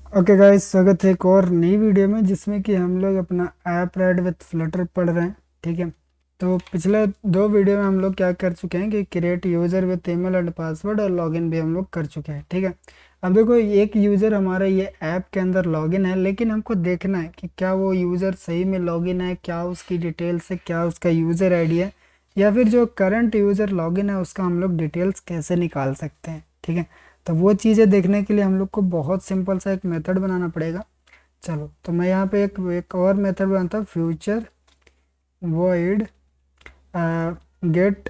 Okay guys, स्वागत है एक और नई वीडियो में जिसमें कि हम लोग अपना ऐप राइड विथ फ्लटर पढ़ रहे हैं। ठीक है। तो पिछले दो वीडियो में हम लोग क्या कर चुके हैं कि create user with email and password और लॉगिन भी हम लोग कर चुके हैं। ठीक है। अब देखो, एक यूज़र हमारा ये ऐप के अंदर लॉगिन है, लेकिन हमको देखना है कि क्या वो यूज़र सही में लॉगिन है, क्या उसकी डिटेल्स है, क्या उसका यूज़र आईडी है, या फिर जो करंट यूज़र लॉगिन है उसका हम लोग डिटेल्स कैसे निकाल सकते हैं। ठीक है। तो वो चीज़ें देखने के लिए हम लोग को बहुत सिंपल सा एक मेथड बनाना पड़ेगा। चलो, तो मैं यहाँ पे एक और मेथड बनाता हूँ, future void get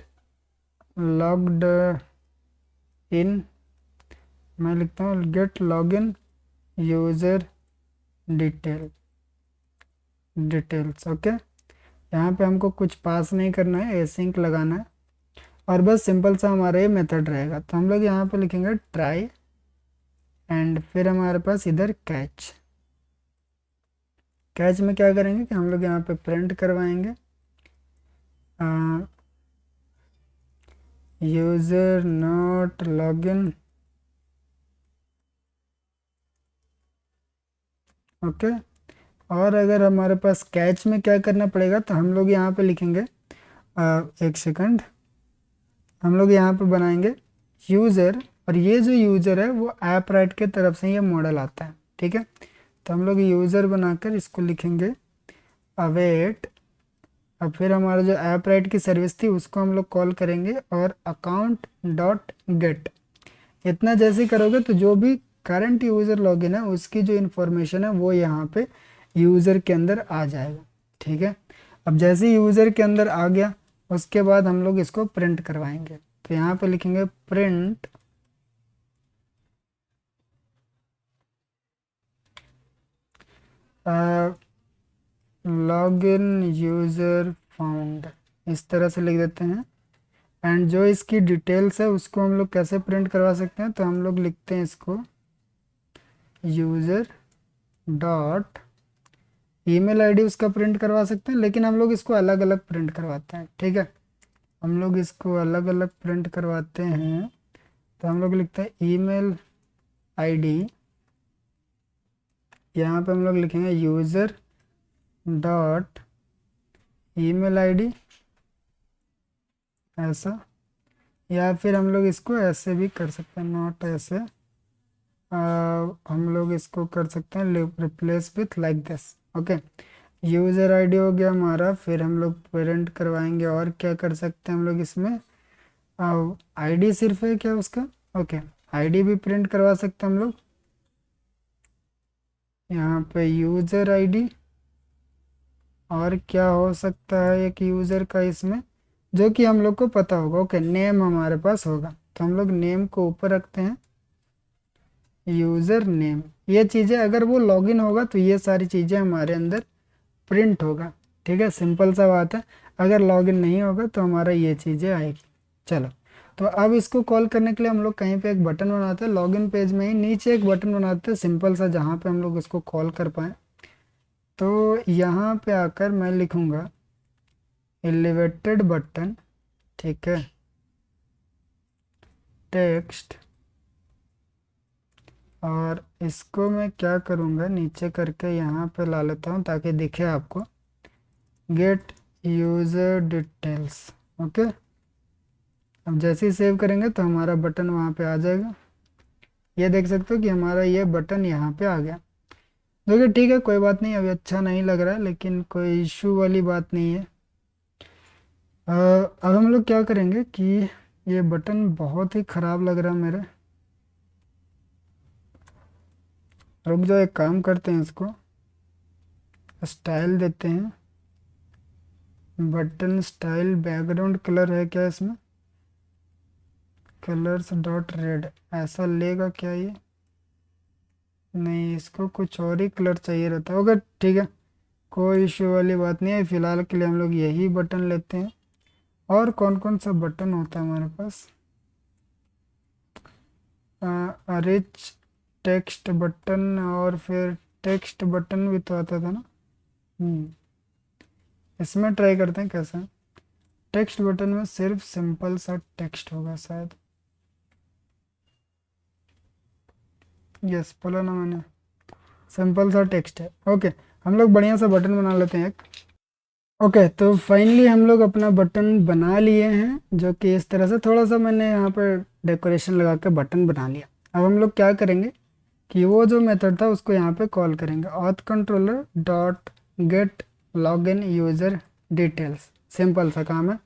logged in. मैं लिखता हूँ get login user detail details. Okay. यहाँ पे हमको कुछ पास नहीं करना है, एसिंक लगाना है और बस सिंपल सा हमारा ये मेथड रहेगा। तो हम लोग यहाँ पे लिखेंगे ट्राई एंड फिर हमारे पास इधर कैच। कैच में क्या करेंगे कि हम लोग यहाँ पे प्रिंट करवाएंगे यूज़र नॉट लॉगिन। ओके। और अगर हमारे पास कैच में क्या करना पड़ेगा तो हम लोग यहाँ पे लिखेंगे एक सेकंड, हम लोग यहाँ पे बनाएंगे यूज़र, और ये जो यूज़र है वो ऐप राइट के तरफ से ये मॉडल आता है। ठीक है। तो हम लोग यूज़र बनाकर इसको लिखेंगे अवेट। अब फिर हमारा जो ऐप राइट की सर्विस थी उसको हम लोग कॉल करेंगे और अकाउंट डॉट गेट। इतना जैसे करोगे तो जो भी करंट यूज़र लॉगिन है उसकी जो इन्फॉर्मेशन है वो यहाँ पे यूज़र के अंदर आ जाएगा। ठीक है। अब जैसे यूज़र के अंदर आ गया उसके बाद हम लोग इसको प्रिंट करवाएंगे। तो यहाँ पे लिखेंगे प्रिंट लॉगिन यूज़र फाउंड, इस तरह से लिख देते हैं। एंड जो इसकी डिटेल्स है उसको हम लोग कैसे प्रिंट करवा सकते हैं, तो हम लोग लिखते हैं इसको यूज़र डॉट ईमेल आईडी उसका प्रिंट करवा सकते हैं, लेकिन हम लोग इसको अलग अलग प्रिंट करवाते हैं। ठीक है। हम लोग इसको अलग अलग प्रिंट करवाते हैं। तो हम लोग लिखते हैं ईमेल आईडी, यहाँ पे हम लोग लिखेंगे यूज़र डॉट ईमेल आईडी, ऐसा। या फिर हम लोग इसको ऐसे भी कर सकते हैं, नॉट ऐसे, हम लोग इसको कर सकते हैं replace with like this. Okay. User ID हो गया हमारा, फिर हम लोग प्रिंट करवाएंगे और क्या कर सकते हैं हम लोग इसमें, आईडी सिर्फ है क्या उसका। ओके। आईडी भी प्रिंट करवा सकते हैं हम लोग, यहाँ पे यूज़र आईडी। और क्या हो सकता है एक यूज़र का इसमें, जो कि हम लोग को पता होगा। ओके, नेम हमारे पास होगा तो हम लोग नेम को ऊपर रखते हैं, यूज़र नेम। ये चीज़ें अगर वो लॉगिन होगा तो ये सारी चीज़ें हमारे अंदर प्रिंट होगा। ठीक है, सिंपल सा बात है। अगर लॉगिन नहीं होगा तो हमारा ये चीज़ें आएगी। चलो, तो अब इसको कॉल करने के लिए हम लोग कहीं पे एक बटन बनाते हैं, लॉगिन पेज में ही नीचे एक बटन बनाते हैं सिंपल सा, जहाँ पे हम लोग इसको कॉल कर पाएँ। तो यहाँ पे आकर मैं लिखूँगा एलिवेटेड बटन। ठीक है, टेक्स्ट, और इसको मैं क्या करूँगा नीचे करके यहाँ पे ला लेता हूँ ताकि दिखे आपको, गेट यूज़र डिटेल्स। ओके। अब जैसे ही सेव करेंगे तो हमारा बटन वहाँ पे आ जाएगा। ये देख सकते हो कि हमारा ये बटन यहाँ पे आ गया। देखिए, ठीक है, कोई बात नहीं, अभी अच्छा नहीं लग रहा है लेकिन कोई इशू वाली बात नहीं है। अब हम लोग क्या करेंगे कि ये बटन बहुत ही ख़राब लग रहा है मेरे। रुक जाओ, एक काम करते हैं, इसको स्टाइल देते हैं, बटन स्टाइल। बैकग्राउंड कलर है क्या इसमें, कलर्स डॉट रेड, ऐसा लेगा क्या ये। नहीं, इसको कुछ और ही कलर चाहिए रहता होगा। ठीक है, कोई इश्यू वाली बात नहीं है। फिलहाल के लिए हम लोग यही बटन लेते हैं। और कौन कौन सा बटन होता है हमारे पास, रिच टेक्स्ट बटन, और फिर टेक्स्ट बटन भी तो आता था ना। हम्म इसमें ट्राई करते हैं कैसा। टेक्स्ट बटन में सिर्फ सिंपल सा टेक्स्ट होगा शायद। यस, बोला ना मैंने। सिंपल सा टेक्स्ट है। ओके, हम लोग बढ़िया सा बटन बना लेते हैं एक। ओके, तो फाइनली हम लोग अपना बटन बना लिए हैं, जो कि इस तरह से थोड़ा सा मैंने यहाँ पर डेकोरेशन लगा के बटन बना लिया। अब हम लोग क्या करेंगे कि वो जो मेथड था उसको यहाँ पे कॉल करेंगे, auth controller dot gate login user details. Simple सा काम है,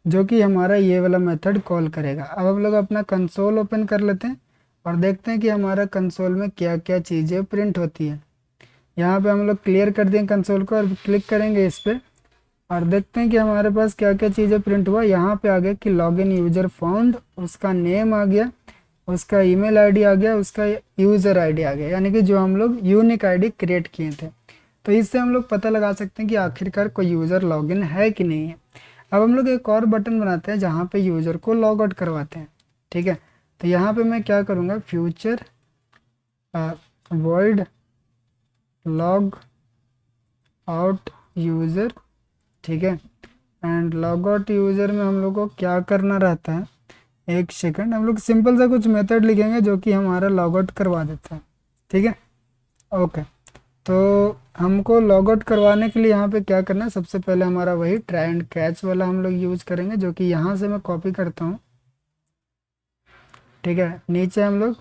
जो कि हमारा ये वाला मेथड कॉल करेगा। अब हम लोग अपना कंसोल ओपन कर लेते हैं और देखते हैं कि हमारा कंसोल में क्या क्या चीज़ें प्रिंट होती है। यहाँ पे हम लोग क्लियर कर दें कंसोल को और क्लिक करेंगे इस पर और देखते हैं कि हमारे पास क्या क्या चीज़ें प्रिंट हुआ। यहाँ पे आ गया कि लॉगिन यूज़र फाउंड, उसका नेम आ गया, उसका ईमेल आईडी आ गया, उसका यूज़र आईडी आ गया, यानी कि जो हम लोग यूनिक आईडी क्रिएट किए थे। तो इससे हम लोग पता लगा सकते हैं कि आखिरकार कोई यूज़र लॉगिन है कि नहीं है। अब हम लोग एक और बटन बनाते हैं जहाँ पे यूज़र को लॉग आउट करवाते हैं। ठीक है, तो यहाँ पे मैं क्या करूँगा, future void log out user. ठीक है, एंड लॉग आउट यूज़र में हम लोग को क्या करना रहता है, एक सेकंड, हम लोग सिंपल सा कुछ मेथड लिखेंगे जो कि हमारा लॉग आउट करवा देता है। ठीक है, ओके, तो हमको लॉग आउट करवाने के लिए यहाँ पे क्या करना है, सबसे पहले हमारा वही ट्राई एंड कैच वाला हम लोग यूज़ करेंगे, जो कि यहाँ से मैं कॉपी करता हूँ। ठीक है, नीचे हम लोग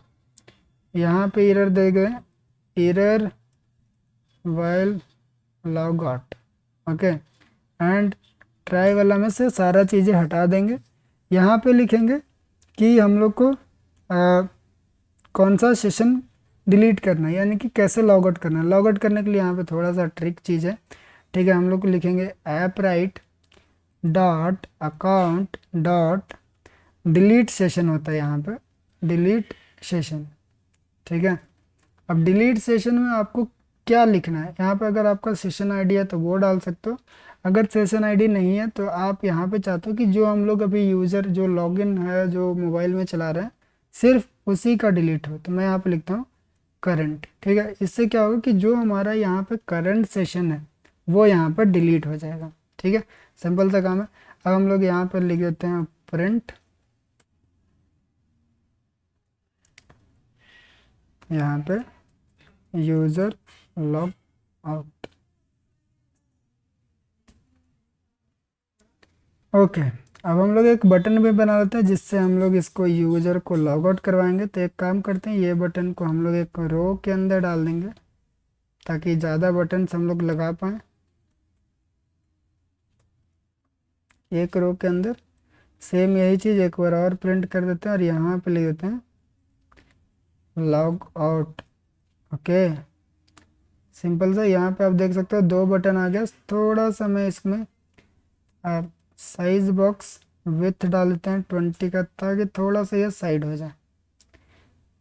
यहाँ पे एरर दे गए, error while log out. Okay, and try वाला में से सारा चीज़ें हटा देंगे। यहाँ पे लिखेंगे कि हम लोग को कौन सा सेशन डिलीट करना है, यानी कि कैसे लॉग आउट करना है। लॉग आउट करने के लिए यहाँ पे थोड़ा सा ट्रिक चीज़ है। ठीक है, हम लोग को लिखेंगे app right dot account dot delete session होता है यहाँ पे, डिलीट सेशन। ठीक है, अब डिलीट सेशन में आपको क्या लिखना है, यहाँ पे अगर आपका सेशन आईडी है तो वो डाल सकते हो। अगर सेशन आईडी नहीं है तो आप यहाँ पे चाहते हो कि जो हम लोग अभी यूज़र जो लॉगिन है जो मोबाइल में चला रहे हैं सिर्फ उसी का डिलीट हो, तो मैं यहाँ पे लिखता हूँ करंट। ठीक है, इससे क्या होगा कि जो हमारा यहाँ पे करंट सेशन है वो यहाँ पर डिलीट हो जाएगा। ठीक है, सिंपल सा काम है। अब हम लोग यहाँ पर लिख देते हैं प्रिंट, यहाँ पे यूज़र लॉग आउट। ओके, अब हम लोग एक बटन भी बना लेते हैं जिससे हम लोग इसको यूज़र को लॉग आउट करवाएंगे। तो एक काम करते हैं, ये बटन को हम लोग एक रो के अंदर डाल देंगे ताकि ज़्यादा बटन्स हम लोग लगा पाएँ एक रो के अंदर। सेम यही चीज़ एक बार और प्रिंट कर देते हैं और यहाँ पे लिख देते हैं लॉग आउट। ओके, सिंपल सा। यहाँ पे आप देख सकते हो 2 बटन आ गया। थोड़ा सा मैं इसमें साइज बॉक्स विथ डाल देते हैं 20 का, ताकि थोड़ा सा ये साइड हो जाए।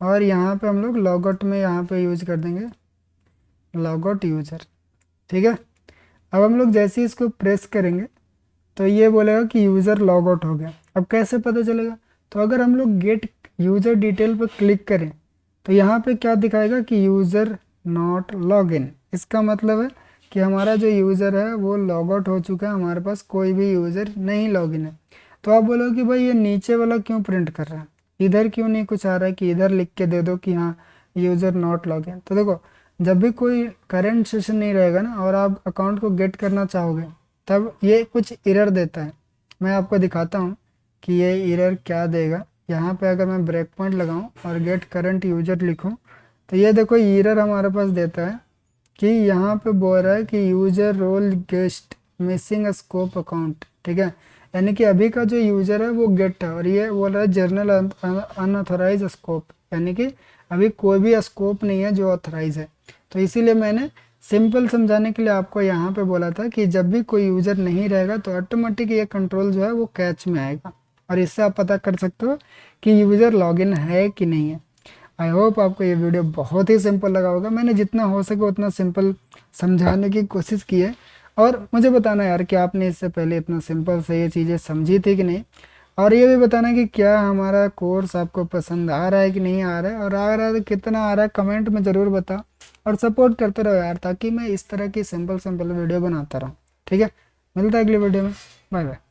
और यहाँ पे हम लोग लॉग आउट में यहाँ पे यूज कर देंगे लॉग आउट यूज़र। ठीक है, अब हम लोग जैसे ही इसको प्रेस करेंगे तो ये बोलेगा कि यूज़र लॉग आउट हो गया। अब कैसे पता चलेगा, तो अगर हम लोग गेट यूज़र डिटेल पर क्लिक करें तो यहाँ पे क्या दिखाएगा कि यूज़र नॉट लॉग इन। इसका मतलब है कि हमारा जो यूज़र है वो लॉग आउट हो चुका है, हमारे पास कोई भी यूज़र नहीं लॉग इन है। तो आप बोलोगे कि भाई ये नीचे वाला क्यों प्रिंट कर रहा है, इधर क्यों नहीं कुछ आ रहा है कि इधर लिख के दे दो कि हाँ यूज़र नॉट लॉग इन। तो देखो, जब भी कोई करंट सेशन नहीं रहेगा ना और आप अकाउंट को गेट करना चाहोगे तब ये कुछ एरर देता है। मैं आपको दिखाता हूँ कि ये एरर क्या देगा। यहाँ पे अगर मैं ब्रेक पॉइंट लगाऊँ और गेट करंट यूज़र लिखूँ तो ये देखो एरर हमारे पास देता है कि यहाँ पे बोल रहा है कि user role guest missing scope account. ठीक है, यानी कि अभी का जो यूज़र है वो गेट है और ये बोल रहा है जर्नल अनऑथराइज स्कोप, यानी कि अभी कोई भी स्कोप नहीं है जो ऑथराइज है। तो इसीलिए मैंने सिंपल समझाने के लिए आपको यहाँ पे बोला था कि जब भी कोई यूज़र नहीं रहेगा तो ऑटोमेटिक ये कंट्रोल जो है वो कैच में आएगा और इससे आप पता कर सकते हो कि यूज़र लॉगिन है कि नहीं है। आई होप आपको ये वीडियो बहुत ही सिंपल लगा होगा। मैंने जितना हो सके उतना सिंपल समझाने की कोशिश की है और मुझे बताना यार कि आपने इससे पहले इतना सिंपल से ये चीज़ें समझी थी कि नहीं, और ये भी बताना कि क्या हमारा कोर्स आपको पसंद आ रहा है कि नहीं आ रहा है, और आ रहा है तो कितना आ रहा है कमेंट में ज़रूर बताओ और सपोर्ट करते रहो यार, ताकि मैं इस तरह की सिंपल सिंपल वीडियो बनाता रहूँ। ठीक है, मिलता है अगली वीडियो में, बाय बाय।